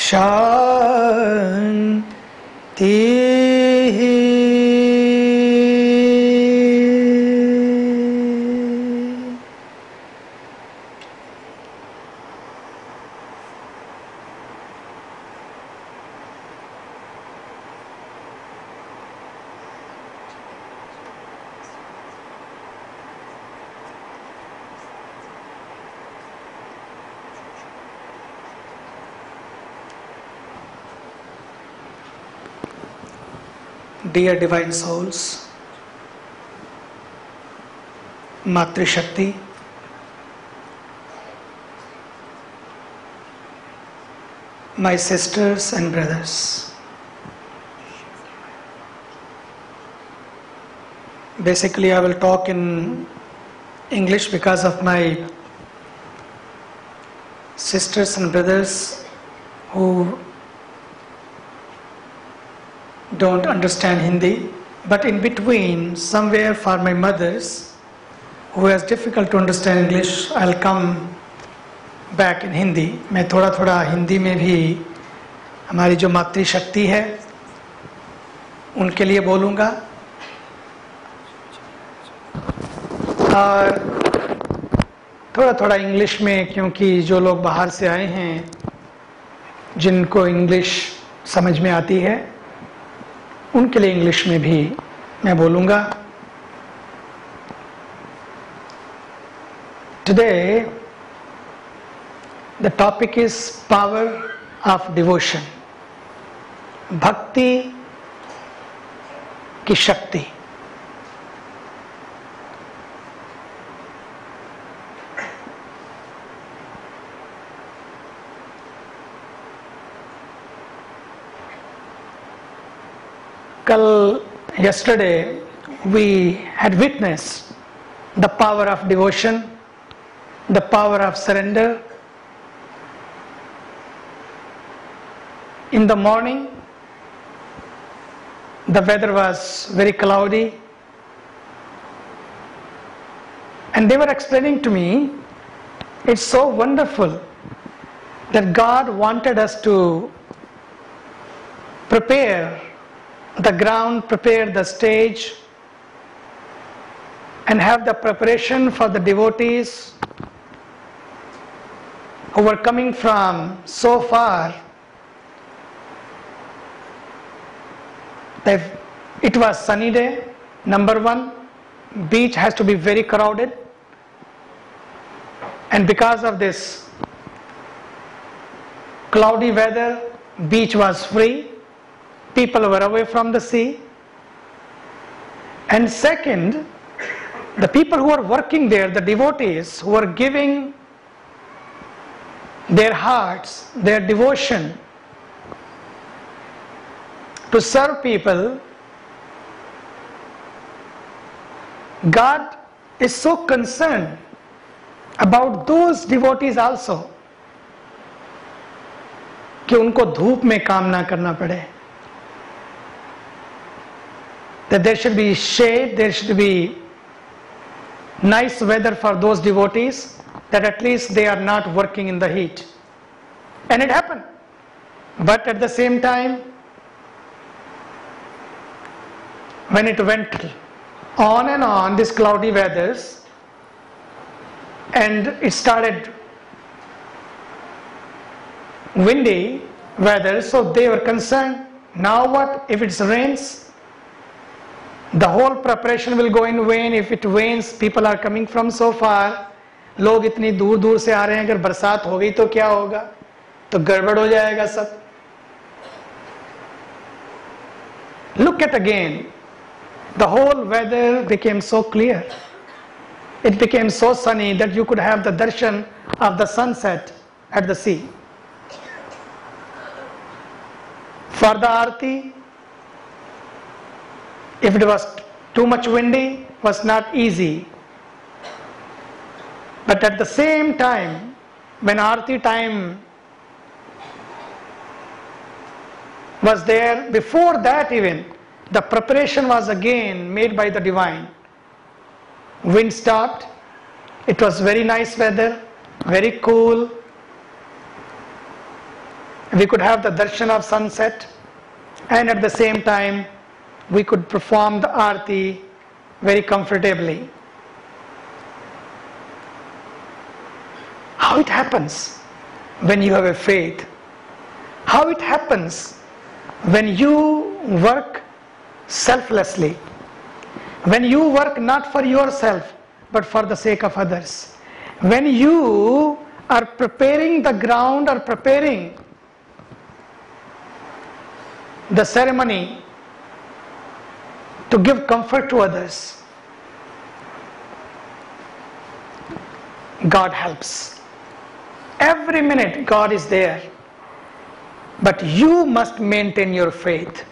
Shanti. Dear Divine Souls, Matri Shakti, my sisters and brothers, basically I will talk in English because of my sisters and brothers who don't understand Hindi, but in between, somewhere for my mothers who has difficult to understand English, I'll come back in Hindi. मैं थोड़ा थोड़ा हिंदी में भी हमारी जो मातृ शक्ति है उनके लिए बोलूँगा, और थोड़ा थोड़ा इंग्लिश में, क्योंकि जो लोग बाहर से आए हैं जिनको इंग्लिश समझ में आती है उनके लिए इंग्लिश में भी मैं बोलूँगा। Today the topic is power of devotion, भक्ति की शक्ति। Yesterday we had witnessed the power of devotion, the power of surrender. In the morning, the weather was very cloudy, and they were explaining to me, it's so wonderful that God wanted us to prepare the ground, prepare the stage, and have the preparation for the devotees who were coming from so far. It was sunny day, number one, beach has to be very crowded, and because of this cloudy weather, beach was free. People were away from the sea. And second, the people who were working there, the devotees who were giving their hearts, their devotion to serve people, God is so concerned about those devotees also कि उनको धूप में काम ना करना पड़े. That there should be shade, there should be nice weather for those devotees, that at least they are not working in the heat. And it happened. But at the same time, when it went on and on, this cloudy weathers, and it started windy weather, so they were concerned, now what if it rains? The whole preparation will go in vain. If it rains, people are coming from so far, लोग इतनी दूर दूर से आ रहे हैं, अगर बरसात हो गई तो क्या होगा, तो गड़बड़ हो जाएगा सब. Look at again, the whole weather became so clear, it became so sunny that you could have the darshan of the sunset at the sea. For the arti, if it was too much windy, was not easy. But at the same time, when arti time was there, before that even, the preparation was again made by the divine. Wind stopped, it was very nice weather, very cool, we could have the darshan of sunset, and at the same time we could perform the aarti very comfortably. How it happens when you have a faith? How it happens when you work selflessly, when you work not for yourself but for the sake of others, when you are preparing the ground or preparing the ceremony to give comfort to others. God helps. Every minute God is there. But you must maintain your faith.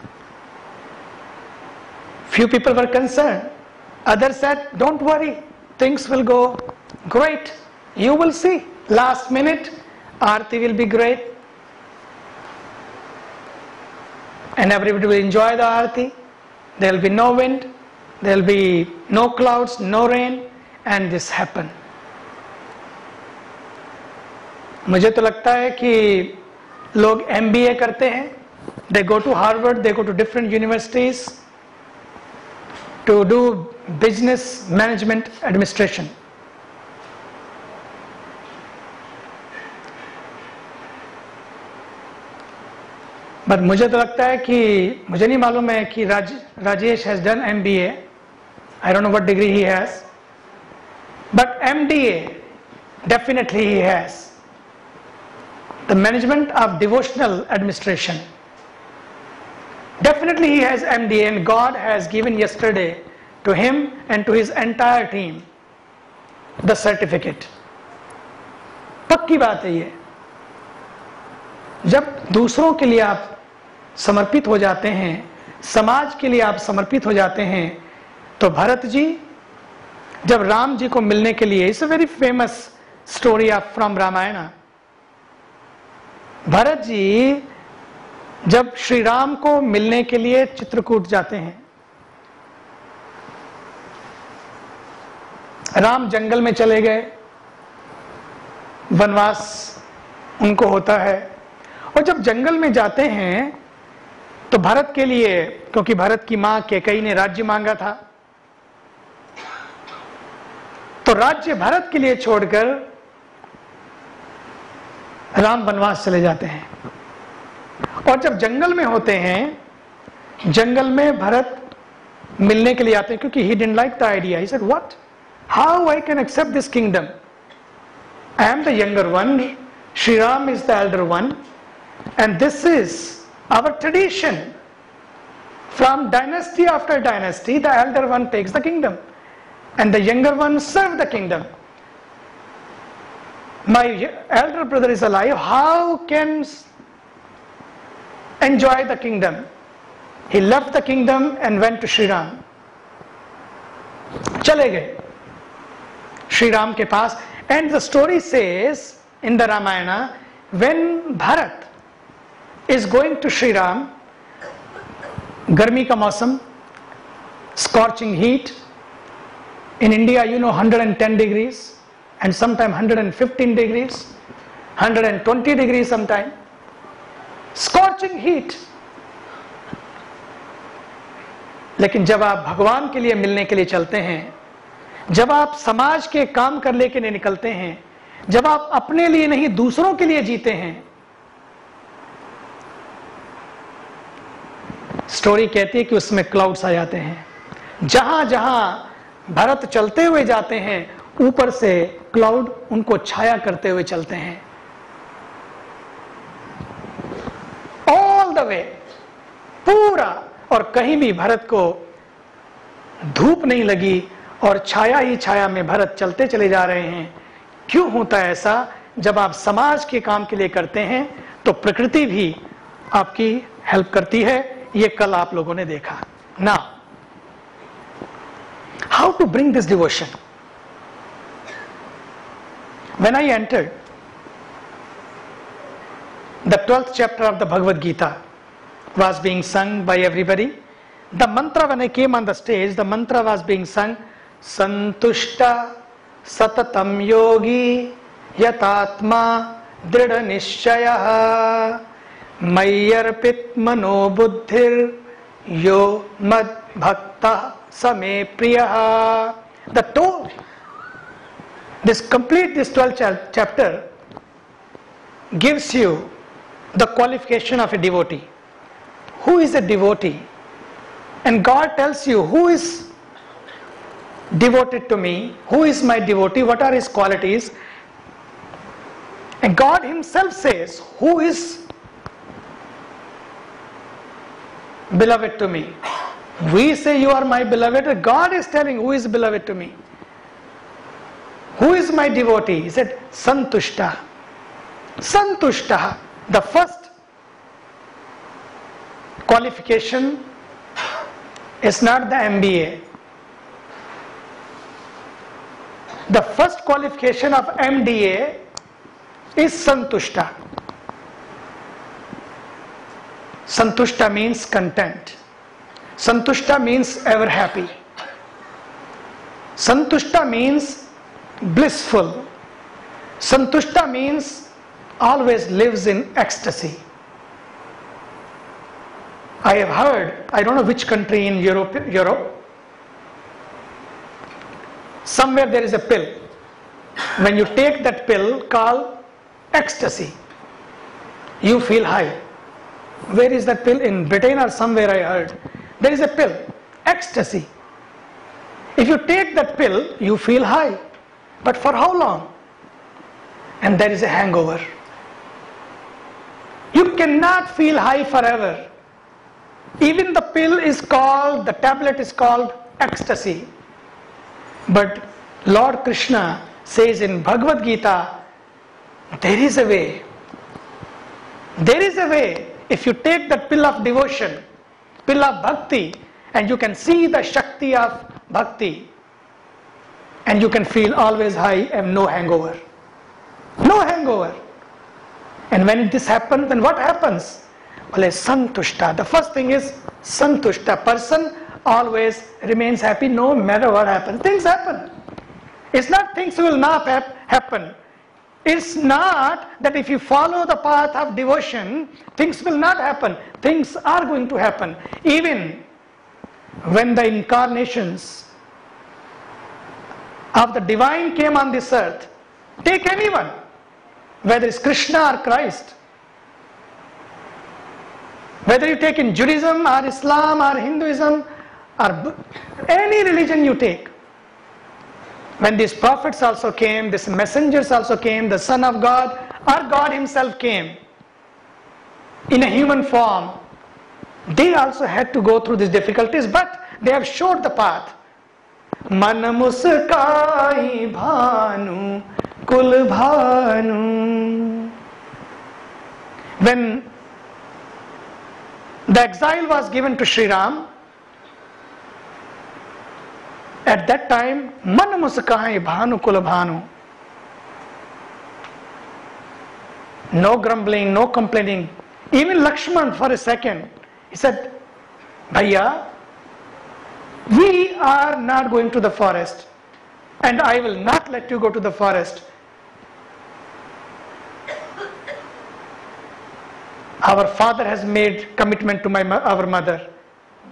Few people were concerned. Others said, don't worry, things will go great. You will see. Last minute, Aarti will be great. And everybody will enjoy the Aarti. There will be no wind, there will be no clouds, no rain, and this happened. मुझे तो लगता है कि लोग MBA करते हैं, they go to Harvard, they go to different universities to do business management administration. But मुझे तो लगता है कि मुझे नहीं मालूम है कि Rajesh has done MBA. I don't know what degree he has. But MDA, definitely he has. The management of devotional administration. Definitely he has MDA, and God has given yesterday to him and to his entire team the certificate. पक्की बात है ये. जब दूसरों के लिए आप समर्पित हो जाते हैं, समाज के लिए आप समर्पित हो जाते हैं, तो भरत जी जब राम जी को मिलने के लिए, it's a very famous story of from Ramayana. Bharat ji जब श्री राम को मिलने के लिए चित्रकूट जाते हैं, राम जंगल में चले गए, वनवास उनको होता है, और जब जंगल में जाते हैं तो भरत के लिए, क्योंकि भरत की मां कैकेयी ने राज्य मांगा था, तो राज्य भरत के लिए छोड़कर राम वनवास चले जाते हैं. और जब जंगल में होते हैं, जंगल में भरत मिलने के लिए आते हैं, क्योंकि he didn't like the idea. He said, what? How I can accept this kingdom? I am the younger one, Shri Ram is the elder one, and this is our tradition. From dynasty after dynasty, the elder one takes the kingdom and the younger one serve the kingdom. My elder brother is alive, how can enjoy the kingdom? He left the kingdom and went to Shri Ram. चले गए श्री राम के पास. And the story says in the Ramayana, when Bharat is going to Shri Ram, गर्मी का मौसम, scorching heat. In India, you know, 110 degrees and sometime 115 degrees, 120 degrees sometime. Scorching heat. लेकिन जब आप भगवान के लिए मिलने के लिए चलते हैं, जब आप समाज के काम करने के लिए निकलते हैं, जब आप अपने लिए नहीं दूसरों के लिए जीते हैं, स्टोरी कहती है कि उसमें क्लाउड्स आ जाते हैं. जहां जहां भरत चलते हुए जाते हैं, ऊपर से क्लाउड उनको छाया करते हुए चलते हैं. ऑल द वे, पूरा, और कहीं भी भरत को धूप नहीं लगी और छाया ही छाया में भरत चलते चले जा रहे हैं. क्यों होता है ऐसा? जब आप समाज के काम के लिए करते हैं तो प्रकृति भी आपकी हेल्प करती है. ये कल आप लोगों ने देखा. Now, how to bring this devotion? When I entered the 12th chapter of the Bhagavad Gita was being sung by everybody. The mantra, when I came on the stage, the mantra was being sung, Santushta Satatam Yogi Yatatma Drida Nishchaya Mayyarpit mano buddhir yo mad bhakta same priyaha. This 12th chapter gives you the qualification of a devotee. Who is a devotee? And God tells you who is devoted to me, who is my devotee, what are his qualities. And God himself says who is beloved to me. We say you are my beloved. God is telling who is beloved to me. Who is my devotee? He said Santushta. Santushta. The first qualification is not the MBA. The first qualification of MDA is Santushta. Santushta means content. Santushta means ever happy. Santushta means blissful. Santushta means always lives in ecstasy. I have heard, I don't know which country in Europe, somewhere there is a pill. When you take that pill called ecstasy, you feel high. Where is that pill? In Britain or somewhere I heard. There is a pill, ecstasy. If you take that pill, you feel high. But for how long? And there is a hangover. You cannot feel high forever. Even the pill is called, the tablet is called ecstasy. But Lord Krishna says in Bhagavad Gita, there is a way. There is a way. If you take that pill of devotion, pill of bhakti, and you can see the Shakti of bhakti, and you can feel always high and no hangover. No hangover. And when this happens, then what happens? Well, Santushta. The first thing is Santushta. Person always remains happy no matter what happens. Things happen. It's not things will not happen. It's not that if you follow the path of devotion, things will not happen. Things are going to happen. Even when the incarnations of the divine came on this earth, take anyone, whether it's Krishna or Christ, whether you take in Judaism or Islam or Hinduism or any religion you take, when these prophets also came, these messengers also came, the Son of God or God himself came in a human form, they also had to go through these difficulties, but they have showed the path. Man muskai bhanu kul bhanu. When the exile was given to Sri Ram, at that time, man muskai bhanu kul bhanu. No grumbling, no complaining. Even Lakshman for a second, he said, Bhaiya, we are not going to the forest and I will not let you go to the forest. Our father has made commitment to our mother.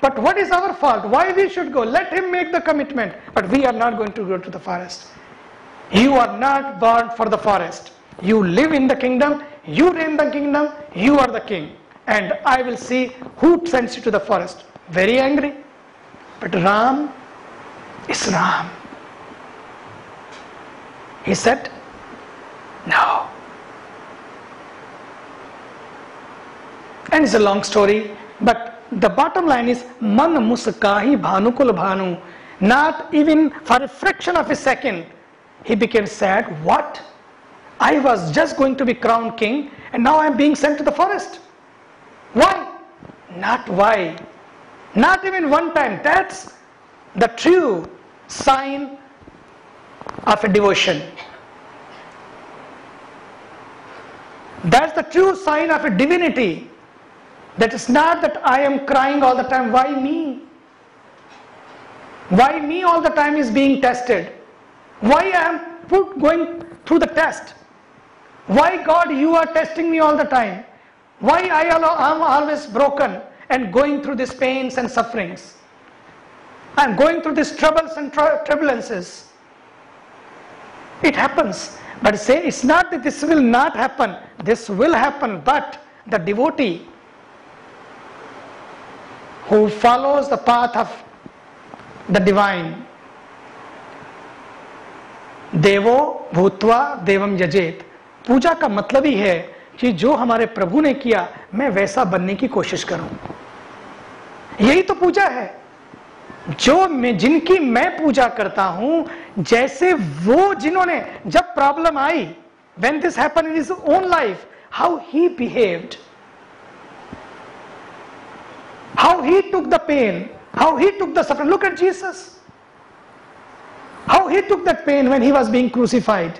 But what is our fault? Why we should go? Let him make the commitment. But we are not going to go to the forest. You are not born for the forest. You live in the kingdom. You reign the kingdom. You are the king. And I will see who sends you to the forest. Very angry. But Ram is Ram. He said, no. And it's a long story. But the bottom line is, man musakahi bhanukul bhanu. Not even for a fraction of a second, he became sad. What? I was just going to be crowned king and now I am being sent to the forest. Why? Not why. Not even one time. That's the true sign of a devotion. That's the true sign of a divinity. That is not that I am crying all the time. Why me? Why me all the time is being tested? Why I am going through the test? Why God you are testing me all the time? Why I am always broken and going through these pains and sufferings? I am going through these troubles and turbulences. It happens. But say it's not that this will not happen. This will happen. But the devotee who follows the path of the divine, देवो भूत्वा देवम यजेत, पूजा का मतलब ही है कि जो हमारे प्रभु ने किया मैं वैसा बनने की कोशिश करूं. यही तो पूजा है. जो जिनकी मैं पूजा करता हूं, जैसे वो जिन्होंने जब problem I, when this happened in his own life, how he behaved, how he took the pain, how he took the suffering. Look at Jesus, how he took that pain when he was being crucified.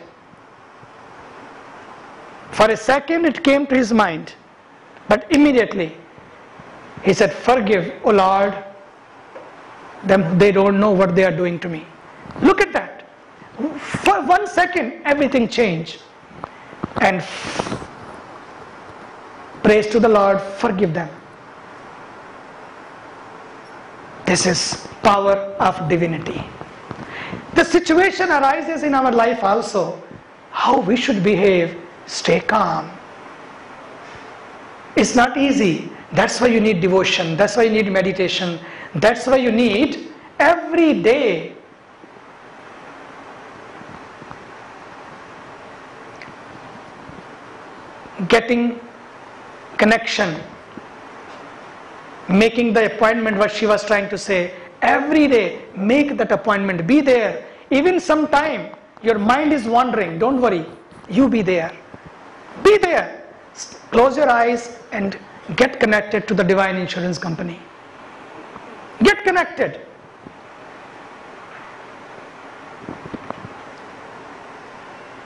For a second it came to his mind, but immediately he said, forgive, O Lord, them, they don't know what they are doing to me. Look at that. For 1 second everything changed. And praise to the Lord, forgive them. This is power of divinity. The situation arises in our life also, how we should behave. Stay calm. It's not easy. That's why you need devotion. That's why you need meditation. That's why you need every day getting connection, making the appointment, what she was trying to say. Every day make that appointment, be there. Even sometime your mind is wandering, don't worry, you be there. Be there. Close your eyes and get connected to the divine insurance company. Get connected.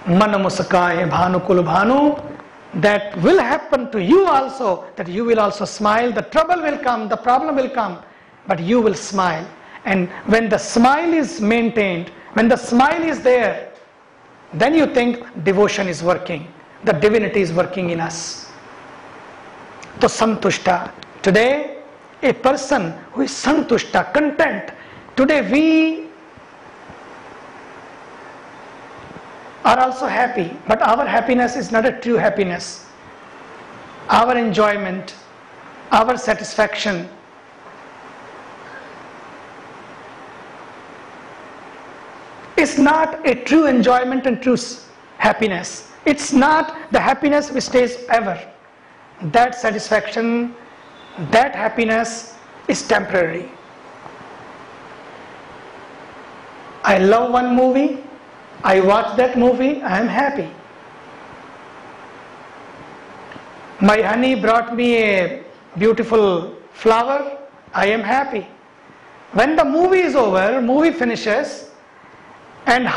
Mana musakaye bhanukul bhanu. That will happen to you also, that you will also smile. The trouble will come, the problem will come, but you will smile. And when the smile is maintained, when the smile is there, then you think devotion is working, the divinity is working in us. So santushta. Today, a person who is santushta, content. Today we are also happy, but our happiness is not a true happiness. Our enjoyment, our satisfaction is not a true enjoyment and true happiness. It's not the happiness which stays ever. That satisfaction, that happiness is temporary. I love one movie, I watch that movie, I am happy. My honey brought me a beautiful flower, I am happy. When the movie is over, movie finishes, and